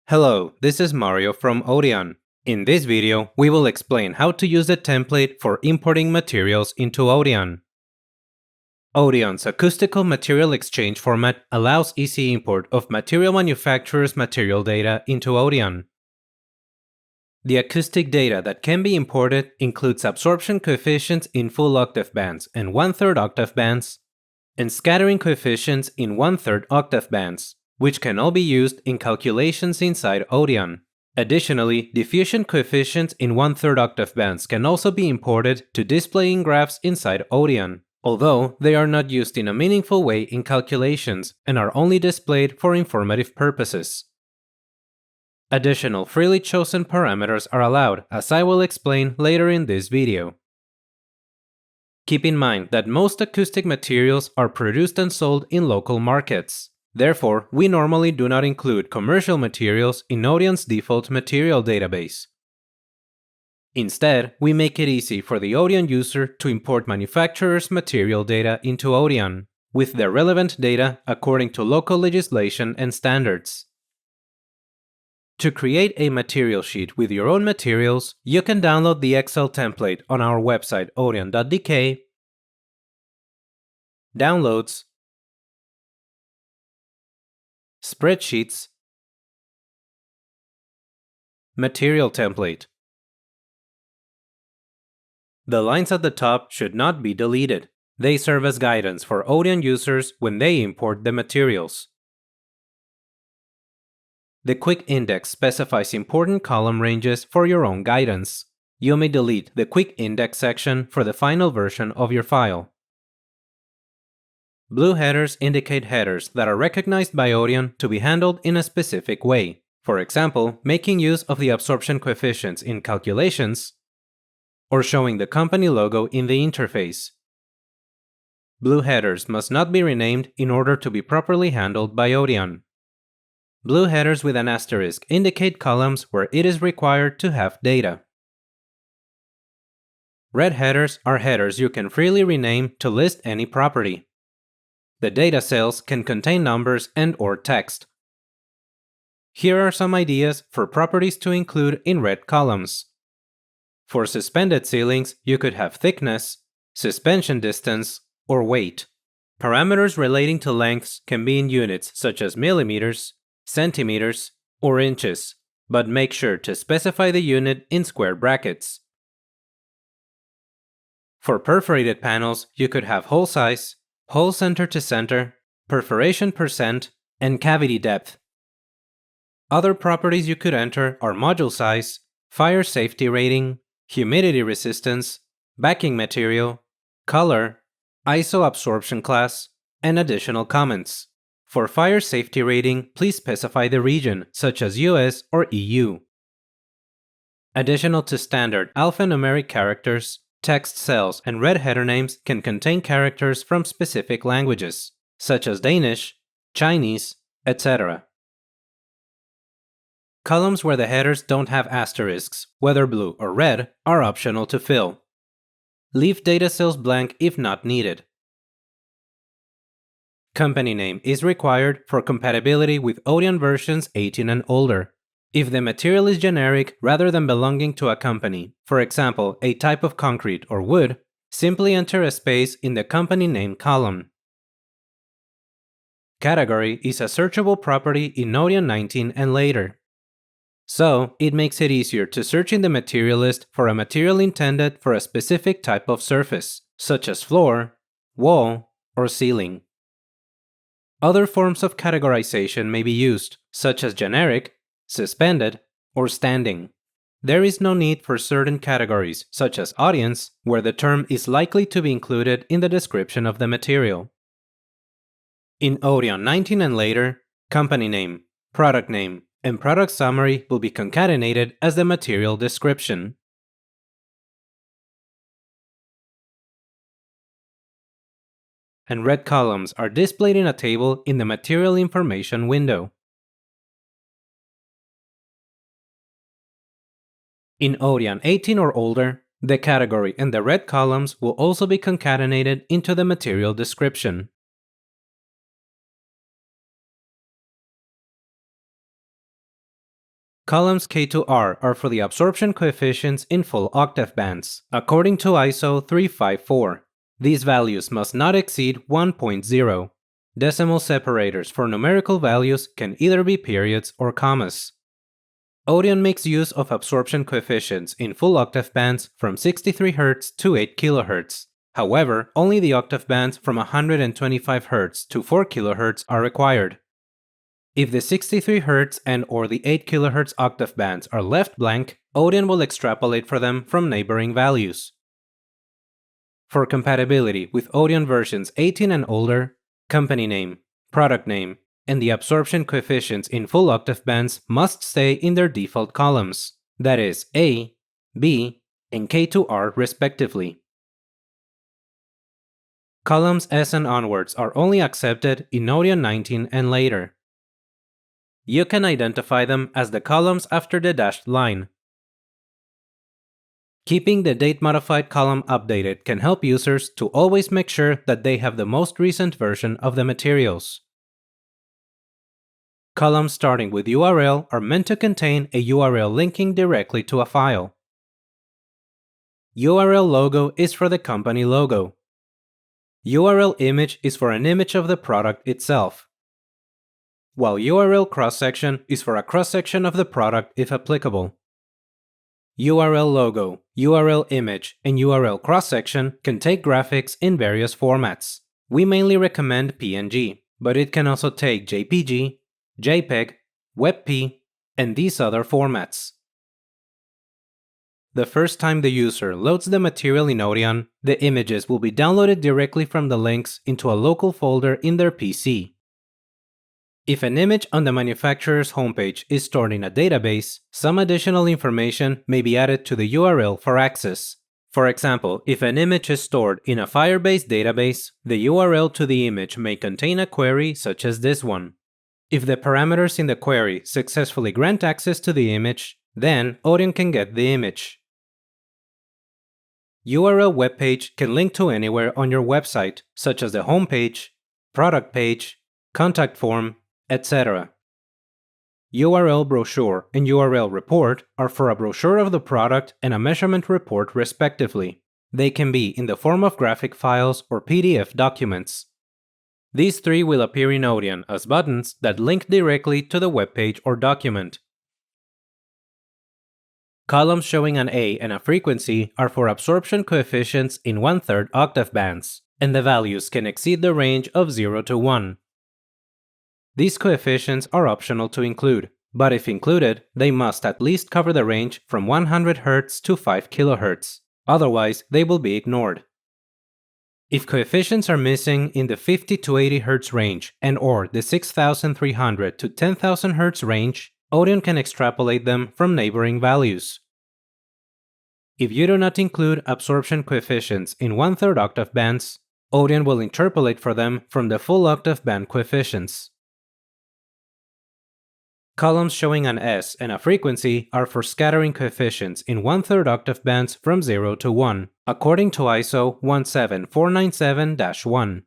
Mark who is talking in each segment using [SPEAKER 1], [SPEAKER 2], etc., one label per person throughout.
[SPEAKER 1] Hello, this is Mario from ODEON. In this video, we will explain how to use the template for importing materials into ODEON. ODEON's acoustical material exchange format allows easy import of material manufacturers' material data into ODEON. The acoustic data that can be imported includes absorption coefficients in full octave bands and 1/3 octave bands, and scattering coefficients in 1/3 octave bands, which can all be used in calculations inside ODEON. Additionally, diffusion coefficients in 1/3 octave bands can also be imported to display in graphs inside ODEON, although they are not used in a meaningful way in calculations and are only displayed for informative purposes. Additional freely chosen parameters are allowed, as I will explain later in this video. Keep in mind that most acoustic materials are produced and sold in local markets. Therefore, we normally do not include commercial materials in ODEON's default material database. Instead, we make it easy for the ODEON user to import manufacturer's material data into ODEON, with the relevant data according to local legislation and standards. To create a material sheet with your own materials, you can download the Excel template on our website odeon.dk, Downloads, Spreadsheets, Material Template. The lines at the top should not be deleted. They serve as guidance for ODEON users when they import the materials. The quick index specifies important column ranges for your own guidance. You may delete the quick index section for the final version of your file. Blue headers indicate headers that are recognized by ODEON to be handled in a specific way. For example, making use of the absorption coefficients in calculations, or showing the company logo in the interface. Blue headers must not be renamed in order to be properly handled by ODEON. Blue headers with an asterisk indicate columns where it is required to have data. Red headers are headers you can freely rename to list any property. The data cells can contain numbers and/or text. Here are some ideas for properties to include in red columns. For suspended ceilings, you could have thickness, suspension distance, or weight. Parameters relating to lengths can be in units such as millimeters, centimeters, or inches, but make sure to specify the unit in square brackets. For perforated panels, you could have hole size, hole center to center, perforation percent, and cavity depth. Other properties you could enter are module size, fire safety rating, humidity resistance, backing material, color, ISO absorption class, and additional comments. For fire safety rating, please specify the region, such as US or EU. Additional to standard alphanumeric characters, text cells and red header names can contain characters from specific languages, such as Danish, Chinese, etc. Columns where the headers don't have asterisks, whether blue or red, are optional to fill. Leave data cells blank if not needed. Company name is required for compatibility with ODEON versions 18 and older. If the material is generic rather than belonging to a company, for example, a type of concrete or wood, simply enter a space in the company name column. Category is a searchable property in ODEON 19 and later. So, it makes it easier to search in the material list for a material intended for a specific type of surface, such as floor, wall, or ceiling. Other forms of categorization may be used, such as generic, suspended, or standing. There is no need for certain categories, such as audience, where the term is likely to be included in the description of the material. In ODEON 19 and later, company name, product name, and product summary will be concatenated as the material description. And red columns are displayed in a table in the Material Information window. In ODEON 18 or older, the category and the red columns will also be concatenated into the material description. Columns K to R are for the absorption coefficients in full octave bands, according to ISO 354. These values must not exceed 1.0. Decimal separators for numerical values can either be periods or commas. ODEON makes use of absorption coefficients in full octave bands from 63 Hz to 8 kHz. However, only the octave bands from 125 Hz to 4 kHz are required. If the 63 Hz and/or the 8 kHz octave bands are left blank, ODEON will extrapolate for them from neighboring values. For compatibility with ODEON versions 18 and older, company name, product name, and the absorption coefficients in full octave bands must stay in their default columns, that is A, B, and K to R respectively. Columns S and onwards are only accepted in ODEON 19 and later. You can identify them as the columns after the dashed line. Keeping the date-modified column updated can help users to always make sure that they have the most recent version of the materials. Columns starting with URL are meant to contain a URL linking directly to a file. URL logo is for the company logo. URL image is for an image of the product itself, while URL cross-section is for a cross-section of the product if applicable. URL logo, URL image, and URL cross-section can take graphics in various formats. We mainly recommend PNG, but it can also take JPG, JPEG, WebP, and these other formats. The first time the user loads the material in ODEON, the images will be downloaded directly from the links into a local folder in their PC. If an image on the manufacturer's homepage is stored in a database, some additional information may be added to the URL for access. For example, if an image is stored in a Firebase database, the URL to the image may contain a query such as this one. If the parameters in the query successfully grant access to the image, then ODEON can get the image. URL webpage can link to anywhere on your website, such as the homepage, product page, contact form, etc. URL brochure and URL report are for a brochure of the product and a measurement report respectively. They can be in the form of graphic files or PDF documents. These three will appear in ODEON as buttons that link directly to the webpage or document. Columns showing an A and a frequency are for absorption coefficients in 1/3 octave bands, and the values can exceed the range of 0 to 1. These coefficients are optional to include, but if included, they must at least cover the range from 100 Hz to 5 kHz, otherwise they will be ignored. If coefficients are missing in the 50 to 80 Hz range and/or the 6300 to 10,000 Hz range, ODEON can extrapolate them from neighboring values. If you do not include absorption coefficients in 1/3 octave bands, ODEON will interpolate for them from the full octave band coefficients. Columns showing an S and a frequency are for scattering coefficients in 1/3 octave bands from 0 to 1, according to ISO 17497-1.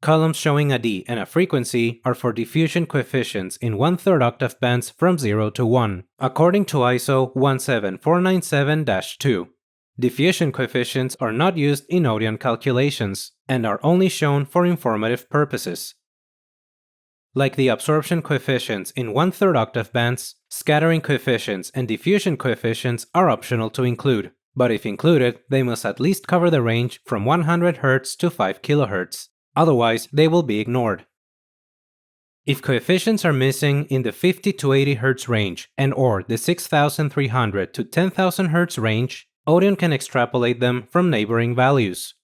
[SPEAKER 1] Columns showing a D and a frequency are for diffusion coefficients in 1/3 octave bands from 0 to 1, according to ISO 17497-2. Diffusion coefficients are not used in ODEON calculations and are only shown for informative purposes. Like the absorption coefficients in 1/3 octave bands, scattering coefficients and diffusion coefficients are optional to include, but if included, they must at least cover the range from 100 Hz to 5 kHz. Otherwise, they will be ignored. If coefficients are missing in the 50 to 80 Hz range and/or the 6300 to 10,000 Hz range, ODEON can extrapolate them from neighboring values.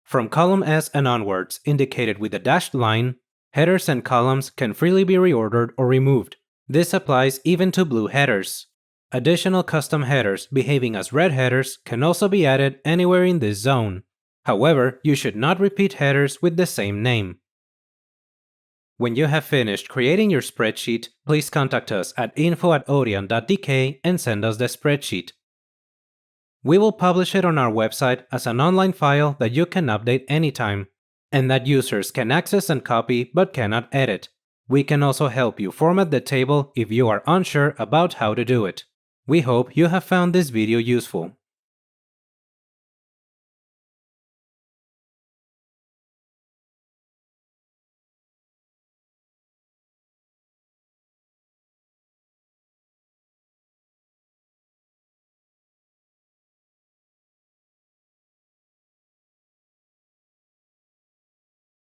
[SPEAKER 1] From column S and onwards, indicated with a dashed line, headers and columns can freely be reordered or removed. This applies even to blue headers. Additional custom headers behaving as red headers can also be added anywhere in this zone. However, you should not repeat headers with the same name. When you have finished creating your spreadsheet, please contact us at info@odeon.dk and send us the spreadsheet. We will publish it on our website as an online file that you can update anytime, and that users can access and copy but cannot edit. We can also help you format the table if you are unsure about how to do it. We hope you have found this video useful.